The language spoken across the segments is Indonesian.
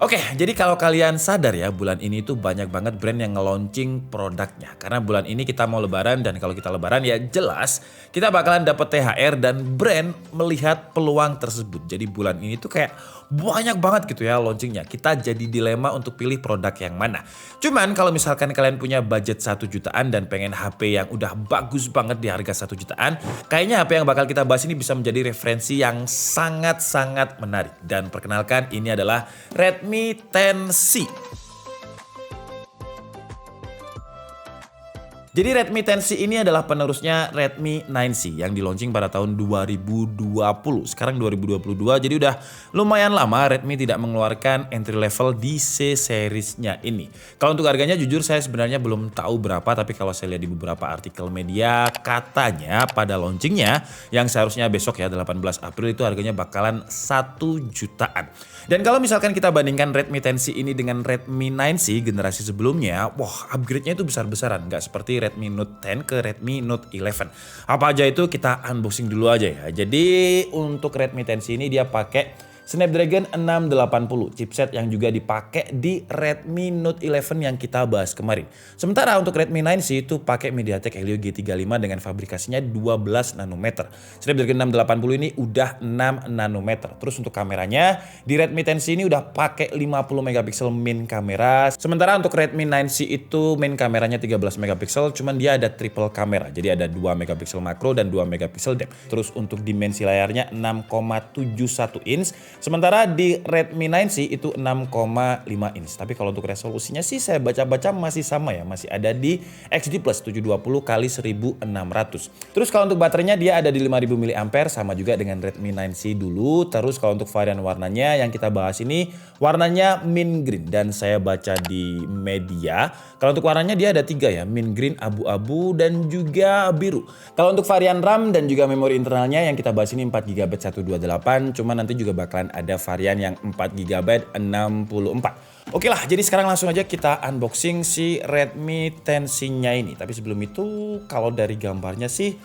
Oke, jadi kalau kalian sadar ya, bulan ini tuh banyak banget brand yang nge-launching produknya. Karena bulan ini kita mau lebaran dan kalau kita lebaran ya jelas kita bakalan dapet THR dan brand melihat peluang tersebut. Jadi bulan ini tuh kayak banyak banget gitu ya launchingnya. Kita jadi dilema untuk pilih produk yang mana. Cuman kalau misalkan kalian punya budget 1 jutaan dan pengen HP yang udah bagus banget di harga 1 jutaan, kayaknya HP yang bakal kita bahas ini bisa menjadi referensi yang sangat-sangat menarik. Dan perkenalkan ini adalah Redmi 10C. Jadi Redmi 10C ini adalah penerusnya Redmi 9C yang di-launching pada tahun 2020. Sekarang 2022, jadi udah lumayan lama Redmi tidak mengeluarkan entry level di C-seriesnya ini. Kalau untuk harganya jujur saya sebenarnya belum tahu berapa, tapi kalau saya lihat di beberapa artikel media katanya pada launchingnya yang seharusnya besok ya 18 April itu harganya bakalan 1 jutaan. Dan kalau misalkan kita bandingkan Redmi 10C ini dengan Redmi 9C generasi sebelumnya, wah upgrade-nya itu besar-besaran, nggak seperti Redmi Note 10 ke Redmi Note 11. Apa aja itu kita unboxing dulu aja ya. Jadi untuk Redmi 10C ini dia pakai Snapdragon 680 chipset yang juga dipakai di Redmi Note 11 yang kita bahas kemarin. Sementara untuk Redmi 9C itu pakai MediaTek Helio G35 dengan fabrikasinya 12 nanometer. Snapdragon 680 ini udah 6 nanometer. Terus untuk kameranya di Redmi 10C ini udah pakai 50 megapiksel main kamera. Sementara untuk Redmi 9C itu main kameranya 13 megapiksel, cuman dia ada triple kamera. Jadi ada 2 megapiksel makro dan 2 megapiksel depth. Terus untuk dimensi layarnya 6,71 inch. Sementara di Redmi 9C itu 6,5 inch. Tapi kalau untuk resolusinya sih saya baca-baca masih sama ya. Masih ada di XD Plus 720 x 1600. Terus kalau untuk baterainya dia ada di 5000 mAh sama juga dengan Redmi 9C dulu. Terus kalau untuk varian warnanya yang kita bahas ini warnanya mint green. Dan saya baca di media kalau untuk warnanya dia ada 3 ya. Mint green, abu-abu dan juga biru. Kalau untuk varian RAM dan juga memori internalnya yang kita bahas ini 4GB 128. Cuma nanti juga bakalan ada varian yang 4GB 64. Oke lah, jadi sekarang langsung aja kita unboxing si Redmi 10C-nya ini. Tapi sebelum itu, kalau dari gambarnya sih,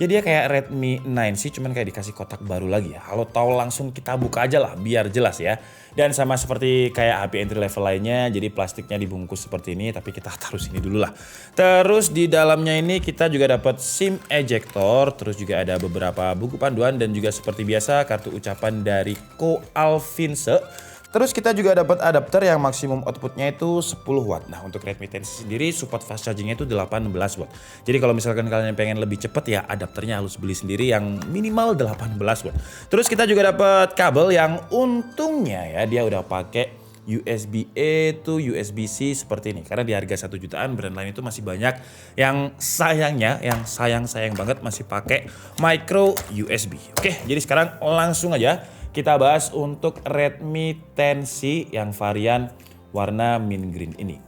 ya dia kayak Redmi 9C cuman kayak dikasih kotak baru lagi ya. Kalau tahu langsung kita buka aja lah biar jelas ya. Dan sama seperti kayak HP entry level lainnya, jadi plastiknya dibungkus seperti ini, tapi kita taruh sini dulu lah. Terus di dalamnya ini kita juga dapat SIM ejector, terus juga ada beberapa buku panduan dan juga seperti biasa kartu ucapan dari Ko Alvinse. Terus kita juga dapat adapter yang maksimum outputnya itu 10 watt. Nah untuk Redmi 10 sendiri support fast chargingnya itu 18 watt. Jadi kalau misalkan kalian pengen lebih cepet ya adapternya harus beli sendiri yang minimal 18 watt. Terus kita juga dapat kabel yang untungnya ya dia udah pakai USB-A to USB-C seperti ini. Karena di harga 1 jutaan brand lain itu masih banyak yang sayangnya, yang sayang banget masih pakai micro USB. Oke, jadi sekarang langsung aja kita bahas untuk Redmi 10C yang varian warna mint green ini.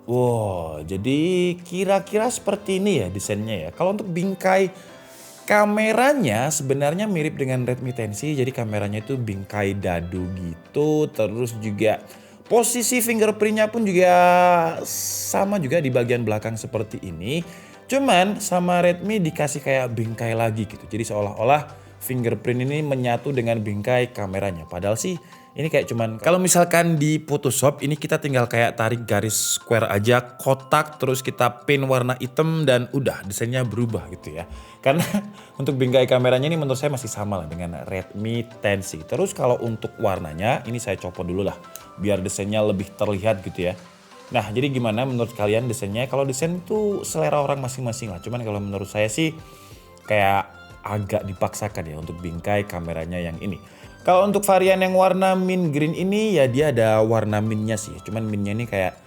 Wow, jadi kira-kira seperti ini ya desainnya ya. Kalau untuk bingkai kameranya sebenarnya mirip dengan Redmi 10C. Jadi kameranya itu bingkai dadu gitu. Terus juga posisi fingerprintnya pun juga sama juga di bagian belakang seperti ini. Cuman sama Redmi dikasih kayak bingkai lagi gitu. Jadi seolah-olah fingerprint ini menyatu dengan bingkai kameranya. Padahal sih ini kayak cuman kalau misalkan di Photoshop ini kita tinggal kayak tarik garis square aja kotak terus kita paint warna hitam dan udah desainnya berubah gitu ya. Karena untuk bingkai kameranya ini menurut saya masih sama lah dengan Redmi 10C. Terus kalau untuk warnanya ini saya copot dulu lah biar desainnya lebih terlihat gitu ya. Nah jadi gimana menurut kalian desainnya? Kalau desain itu selera orang masing-masing lah. Cuman kalau menurut saya sih kayak agak dipaksakan ya untuk bingkai kameranya yang ini. Kalau untuk varian yang warna mint green ini ya dia ada warna mintnya sih. Cuman mintnya ini kayak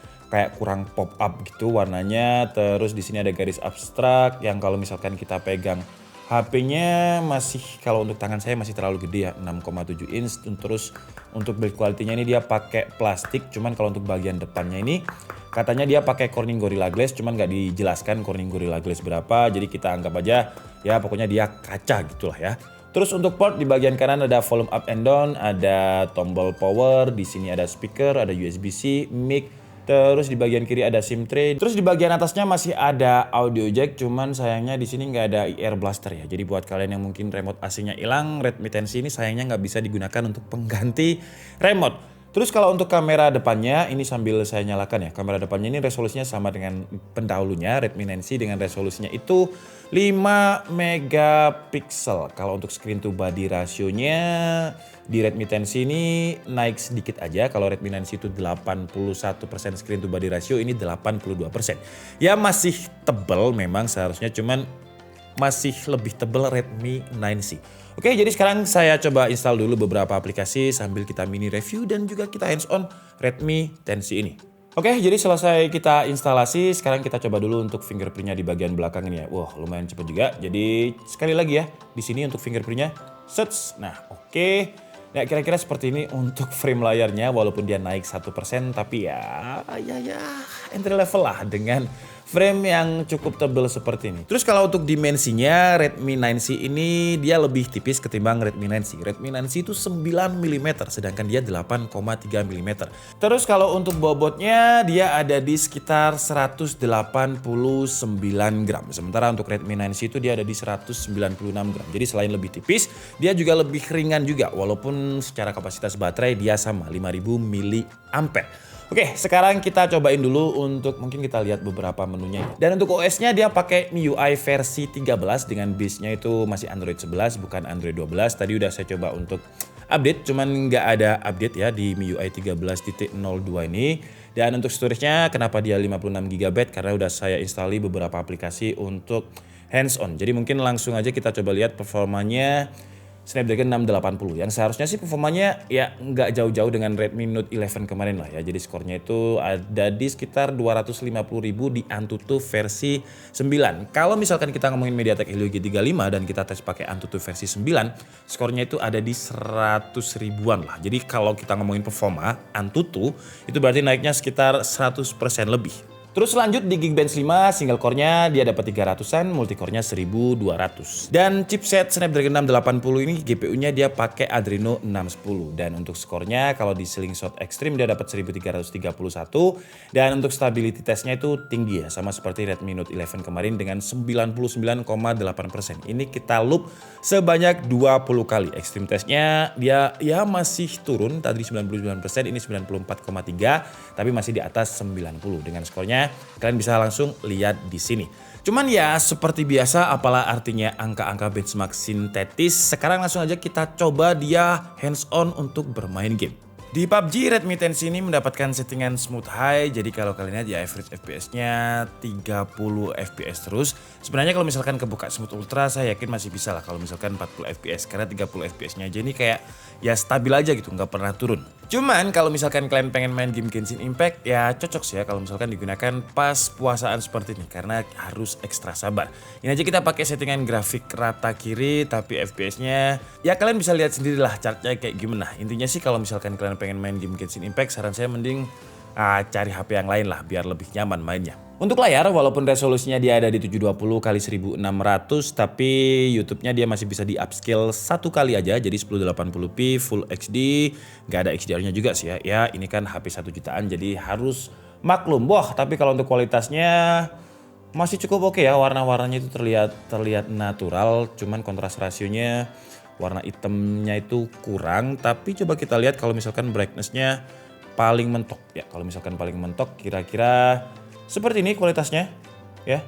kurang pop up gitu warnanya. Terus di sini ada garis abstrak yang kalau misalkan kita pegang HP-nya masih kalau untuk tangan saya masih terlalu gede ya 6,7 inch. Terus untuk build quality-nya ini dia pakai plastik. Cuman kalau untuk bagian depannya ini katanya dia pakai Corning Gorilla Glass, cuman nggak dijelaskan Corning Gorilla Glass berapa. Jadi kita anggap aja ya pokoknya dia kaca gitulah ya. Terus untuk port di bagian kanan ada volume up and down, ada tombol power, di sini ada speaker, ada USB-C, mic. Terus di bagian kiri ada SIM tray. Terus di bagian atasnya masih ada audio jack, cuman sayangnya di sini nggak ada ear blaster ya. Jadi buat kalian yang mungkin remote AC-nya hilang, Redmi 10C ini sayangnya nggak bisa digunakan untuk pengganti remote. Terus kalau untuk kamera depannya, ini sambil saya nyalakan ya. Kamera depannya ini resolusinya sama dengan pendahulunya, Redmi 9C dengan resolusinya itu 5 megapiksel. Kalau untuk screen to body rasionya di Redmi 10C ini naik sedikit aja. Kalau Redmi 9C itu 81% screen to body ratio, ini 82%. Ya masih tebal memang seharusnya, cuman masih lebih tebal Redmi 9C. Oke, jadi sekarang saya coba install dulu beberapa aplikasi sambil kita mini review dan juga kita hands on Redmi 10C ini. Oke, jadi selesai kita instalasi, sekarang kita coba dulu untuk fingerprintnya di bagian belakang ini ya. Wah, lumayan cepet juga. Jadi sekali lagi ya, di sini untuk fingerprintnya, sets. Nah, oke. Nah, kira-kira seperti ini untuk frame layarnya, walaupun dia naik 1%, tapi ya entry level lah dengan frame yang cukup tebal seperti ini. Terus kalau untuk dimensinya, Redmi 9C ini dia lebih tipis ketimbang Redmi 9C. Redmi 9C itu 9 mm, sedangkan dia 8,3 mm. Terus kalau untuk bobotnya, dia ada di sekitar 189 gram. Sementara untuk Redmi 9C itu dia ada di 196 gram. Jadi selain lebih tipis, dia juga lebih ringan juga, walaupun secara kapasitas baterai dia sama 5000 mAh. Oke, sekarang kita cobain dulu untuk mungkin kita lihat beberapa menunya. Dan untuk OS-nya dia pakai MIUI versi 13 dengan base-nya itu masih Android 11 bukan Android 12. Tadi udah saya coba untuk update, cuman nggak ada update ya di MIUI 13.02 ini. Dan untuk storage-nya kenapa dia 56 GB? Karena udah saya installi beberapa aplikasi untuk hands on. Jadi mungkin langsung aja kita coba lihat performanya Snapdragon 680 yang seharusnya sih performanya ya nggak jauh-jauh dengan Redmi Note 11 kemarin lah ya. Jadi skornya itu ada di sekitar 250.000 di Antutu versi 9. Kalau misalkan kita ngomongin MediaTek Helio G35 dan kita tes pakai Antutu versi 9, skornya itu ada di 100 ribuan lah. Jadi kalau kita ngomongin performa Antutu itu berarti naiknya sekitar 100% lebih. Terus lanjut di Geekbench 5, single core-nya dia dapat 300-an, multicore-nya 1200. Dan chipset Snapdragon 680 ini GPU-nya dia pakai Adreno 610. Dan untuk skornya kalau di Slingshot Extreme dia dapat 1331. Dan untuk stability testnya itu tinggi ya, sama seperti Redmi Note 11 kemarin dengan 99,8%. Ini kita loop sebanyak 20 kali. Extreme testnya dia ya masih turun, tadi 99%, ini 94,3, tapi masih di atas 90 dengan skornya. Kalian bisa langsung lihat di sini. Cuman ya seperti biasa, apalah artinya angka-angka benchmark sintetis. Sekarang langsung aja kita coba dia hands on untuk bermain game. Di PUBG, Redmi 10C ini mendapatkan settingan smooth high. Jadi kalau kalian lihat ya average FPS-nya 30 FPS terus. Sebenarnya kalau misalkan kebuka smooth ultra saya yakin masih bisa lah kalau misalkan 40 FPS. Karena 30 FPS-nya aja ini kayak ya stabil aja gitu, nggak pernah turun. Cuman kalau misalkan kalian pengen main game Genshin Impact ya cocok sih ya kalau misalkan digunakan pas puasaan seperti ini. Karena harus ekstra sabar. Ini aja kita pakai settingan grafik rata kiri tapi FPS-nya ya kalian bisa lihat sendirilah chartnya kayak gimana. Intinya sih kalau misalkan kalian pengen main game Genshin Impact, saran saya mending cari HP yang lain lah biar lebih nyaman mainnya. Untuk layar, walaupun resolusinya dia ada di 720x1600, tapi YouTube-nya dia masih bisa di upscale satu kali aja, jadi 1080p Full HD, nggak ada HDR-nya juga sih ya. Ya ini kan HP 1 jutaan, jadi harus maklum. Wah, tapi kalau untuk kualitasnya masih cukup oke ya, warna-warnanya itu terlihat natural, cuman kontras rasionya warna hitamnya itu kurang. Tapi coba kita lihat kalau misalkan brightness-nya paling mentok ya. Kalau misalkan paling mentok kira-kira seperti ini kualitasnya ya.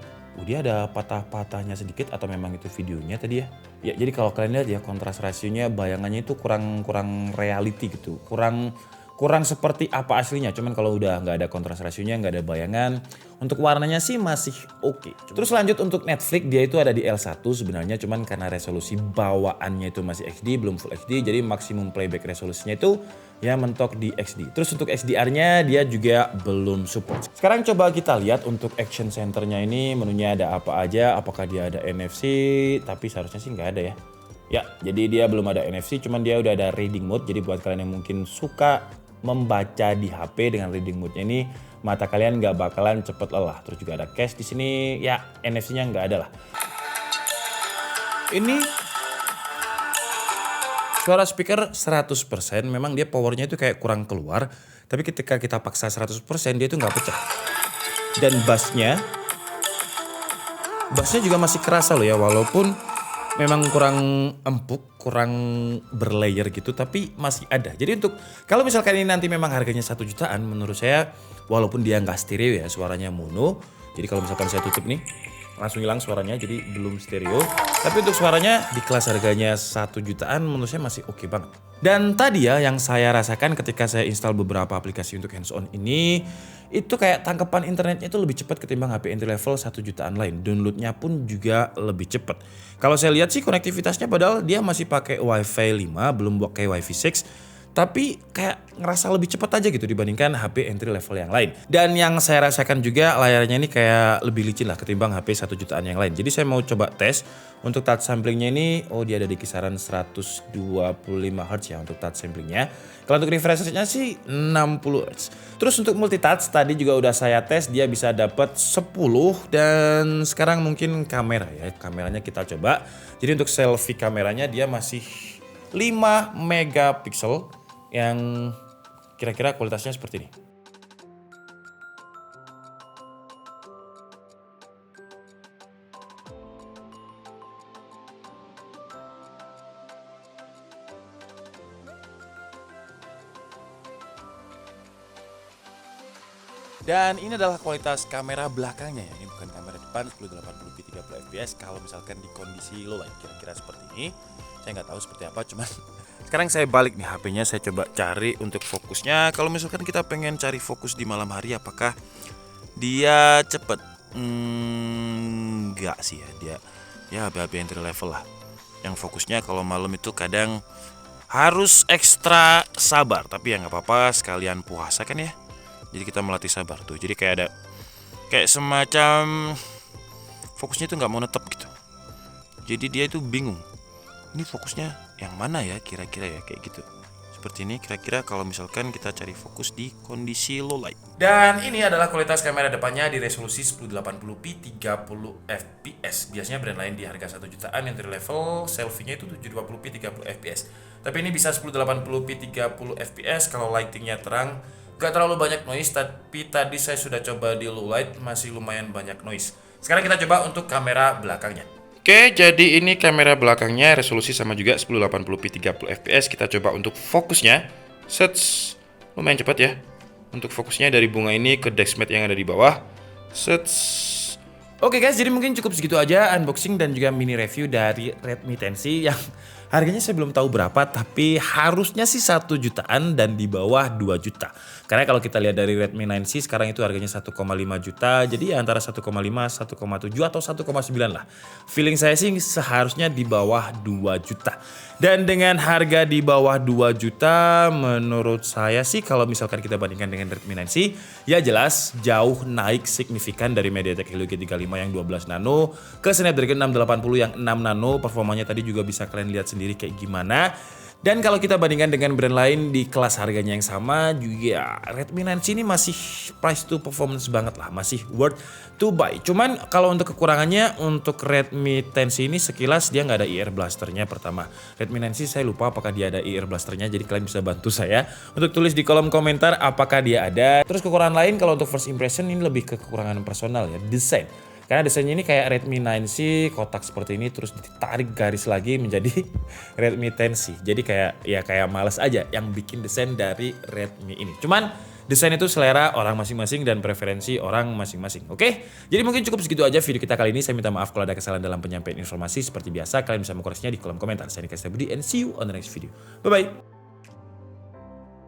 Dia ada patah-patahnya sedikit atau memang itu videonya tadi ya. Ya jadi kalau kalian lihat ya kontras rasionya bayangannya itu kurang reality gitu. Kurang seperti apa aslinya. Cuman kalau udah nggak ada kontras rasionya, nggak ada bayangan, untuk warnanya sih masih oke. Terus lanjut untuk Netflix, dia itu ada di L1 sebenarnya, cuman karena resolusi bawaannya itu masih HD, belum Full HD, jadi maksimum playback resolusinya itu ya mentok di XD. Terus untuk XDR-nya dia juga belum support. Sekarang coba kita lihat untuk action center-nya ini menunya ada apa aja, apakah dia ada NFC, tapi seharusnya sih nggak ada ya. Ya, jadi dia belum ada NFC, cuman dia udah ada reading mode, jadi buat kalian yang mungkin suka membaca di HP dengan reading mode-nya ini, mata kalian nggak bakalan cepet lelah. Terus juga ada cache di sini, ya NFC-nya nggak ada lah. Ini suara speaker 100%, memang dia powernya itu kayak kurang keluar, tapi ketika kita paksa 100% dia itu nggak pecah. Dan bassnya juga masih kerasa loh ya, walaupun memang kurang empuk, kurang berlayer gitu, tapi masih ada. Jadi untuk kalau misalkan ini nanti memang harganya 1 jutaan, menurut saya walaupun dia nggak stereo ya, suaranya mono. Jadi kalau misalkan saya tutup nih, langsung hilang suaranya, jadi belum stereo. Tapi untuk suaranya di kelas harganya 1 jutaan, menurut saya masih oke banget. Dan tadi ya yang saya rasakan ketika saya install beberapa aplikasi untuk hands on ini, itu kayak tangkapan internetnya itu lebih cepat ketimbang HP entry level 1 jutaan lain. Downloadnya pun juga lebih cepat. Kalau saya lihat sih konektivitasnya padahal dia masih pakai Wi-Fi 5, belum pakai Wi-Fi 6. Tapi kayak ngerasa lebih cepat aja gitu dibandingkan HP entry level yang lain. Dan yang saya rasakan juga layarnya ini kayak lebih licin lah ketimbang HP 1 jutaan yang lain. Jadi saya mau coba tes untuk touch samplingnya ini. Oh, dia ada di kisaran 125 Hz ya untuk touch samplingnya. Kalau untuk refresh rate-nya sih 60 Hz. Terus untuk multitouch tadi juga udah saya tes, dia bisa dapat 10. Dan sekarang mungkin kamera ya. Kameranya kita coba. Jadi untuk selfie kameranya dia masih 5 megapiksel yang kira-kira kualitasnya seperti ini. Dan ini adalah kualitas kamera belakangnya ya. Ini bukan kamera depan 1080p 30 fps. Kalau misalkan di kondisi low light kira-kira seperti ini. Saya nggak tahu seperti apa, cuman sekarang saya balik nih HP-nya, saya coba cari untuk fokusnya. Kalau misalkan kita pengen cari fokus di malam hari, apakah dia cepet? Enggak sih ya, dia ya HP entry level lah. Yang fokusnya kalau malam itu kadang harus ekstra sabar, tapi ya nggak apa-apa, sekalian puasa kan ya. Jadi kita melatih sabar tuh. Jadi kayak semacam fokusnya itu nggak mau netep gitu. Jadi dia itu bingung. Ini fokusnya yang mana ya kira-kira ya kayak gitu. Seperti ini kira-kira kalau misalkan kita cari fokus di kondisi low light. Dan ini adalah kualitas kamera depannya di resolusi 1080p 30 fps. Biasanya brand lain di harga 1 jutaan entry level selfie-nya itu 720p 30 fps. Tapi ini bisa 1080p 30 fps kalau lightingnya terang. Gak terlalu banyak noise, tapi tadi saya sudah coba di low light masih lumayan banyak noise. Sekarang kita coba untuk kamera belakangnya. Oke, jadi ini kamera belakangnya resolusi sama juga 1080p 30 fps. Kita coba untuk fokusnya. Sets, lumayan cepat ya. Untuk fokusnya dari bunga ini ke dexmat yang ada di bawah. Sets. Oke guys, jadi mungkin cukup segitu aja unboxing dan juga mini review dari Redmi 10C yang harganya saya belum tahu berapa, tapi harusnya sih 1 jutaan dan di bawah 2 juta. Karena kalau kita lihat dari Redmi 9C sekarang itu harganya 1,5 juta. Jadi ya antara 1,5, 1,7 atau 1,9 lah. Feeling saya sih seharusnya di bawah 2 juta. Dan dengan harga di bawah 2 juta menurut saya sih kalau misalkan kita bandingkan dengan Redmi 9C, ya jelas jauh naik signifikan dari MediaTek Helio G35 yang 12 nano ke Snapdragon 680 yang 6 nano. Performanya tadi juga bisa kalian lihat sendiri kayak gimana. Dan kalau kita bandingkan dengan brand lain di kelas harganya yang sama juga, Redmi 9C ini masih price to performance banget lah, masih worth to buy. Cuman kalau untuk kekurangannya untuk Redmi 10C ini sekilas dia nggak ada IR blasternya pertama. Redmi 9C saya lupa apakah dia ada IR blasternya, jadi kalian bisa bantu saya untuk tulis di kolom komentar apakah dia ada. Terus kekurangan lain kalau untuk first impression ini lebih ke kekurangan personal ya, desain. Karena desainnya ini kayak Redmi 9C kotak seperti ini terus ditarik garis lagi menjadi Redmi 10C. Jadi kayak males aja yang bikin desain dari Redmi ini. Cuman desain itu selera orang masing-masing dan preferensi orang masing-masing. Oke? Jadi mungkin cukup segitu aja video kita kali ini. Saya minta maaf kalau ada kesalahan dalam penyampaian informasi. Seperti biasa kalian bisa mengkoreksinya di kolom komentar. Saya Nika Budi and see you on the next video. Bye bye.